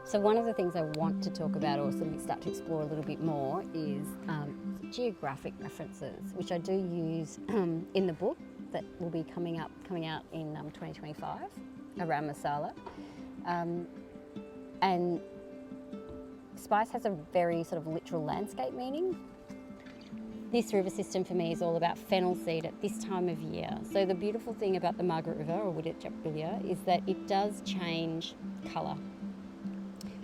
So one of the things I want to talk about, or sort of start to explore a little bit more, is geographic references, which I do use in the book that will be coming out in 2025 around masala. And spice has a very sort of literal landscape meaning. This river system for me is all about fennel seed at this time of year. So the beautiful thing about the Margaret River, or Witjacbilla, is that it does change colour.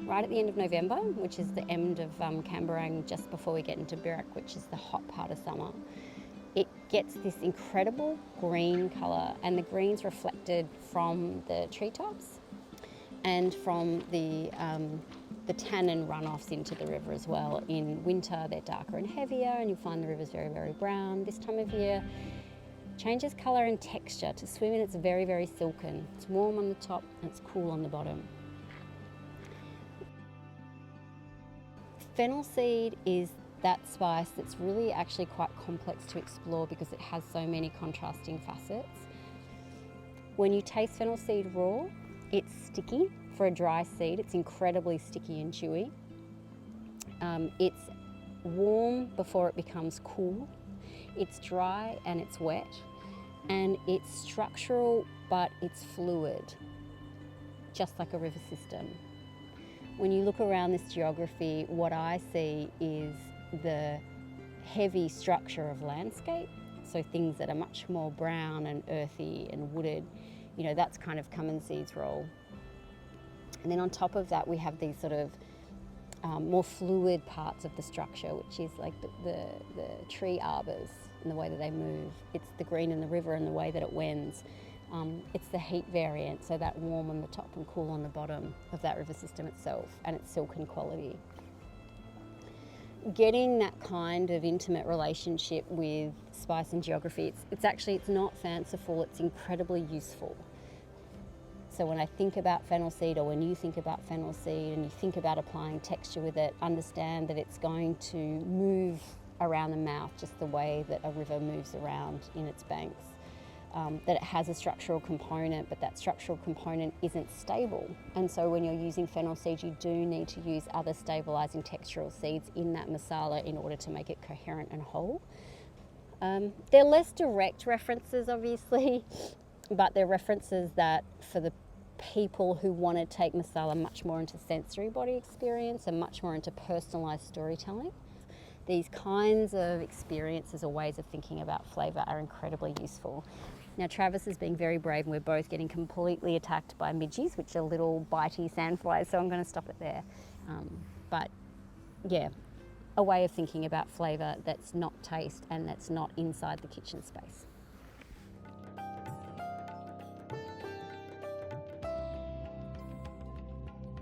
Right at the end of November, which is the end of Camberang, just before we get into Birak, which is the hot part of summer, it gets this incredible green colour, and the green's reflected from the treetops and from the tannin runoffs into the river as well. In winter, they're darker and heavier, and you'll find the river's very, very brown. This time of year, changes colour and texture. To swim in, it's very, very silken. It's warm on the top and it's cool on the bottom. Fennel seed is that spice that's really actually quite complex to explore because it has so many contrasting facets. When you taste fennel seed raw, it's sticky. For a dry seed, it's incredibly sticky and chewy. It's warm before it becomes cool. It's dry and it's wet. And it's structural, but it's fluid, just like a river system. When you look around this geography, what I see is the heavy structure of landscape. So things that are much more brown and earthy and wooded, that's kind of Cumin-Seed's role. And then on top of that, we have these sort of more fluid parts of the structure, which is like the tree arbors and the way that they move. It's the green in the river and the way that it wends. It's the heat variant, so that warm on the top and cool on the bottom of that river system itself, and its silken quality. Getting that kind of intimate relationship with spice and geography, it's not fanciful, it's incredibly useful. So when I think about fennel seed, or when you think about fennel seed and you think about applying texture with it, understand that it's going to move around the mouth just the way that a river moves around in its banks. That it has a structural component, but that structural component isn't stable. And so when you're using fennel seed, you do need to use other stabilising textural seeds in that masala in order to make it coherent and whole. They're less direct references, obviously, but they're references that for the people who want to take masala much more into sensory body experience and much more into personalised storytelling, these kinds of experiences or ways of thinking about flavour are incredibly useful. Now Travis is being very brave and we're both getting completely attacked by midges, which are little bitey sandflies, so I'm going to stop it there. But yeah, a way of thinking about flavour that's not taste and that's not inside the kitchen space.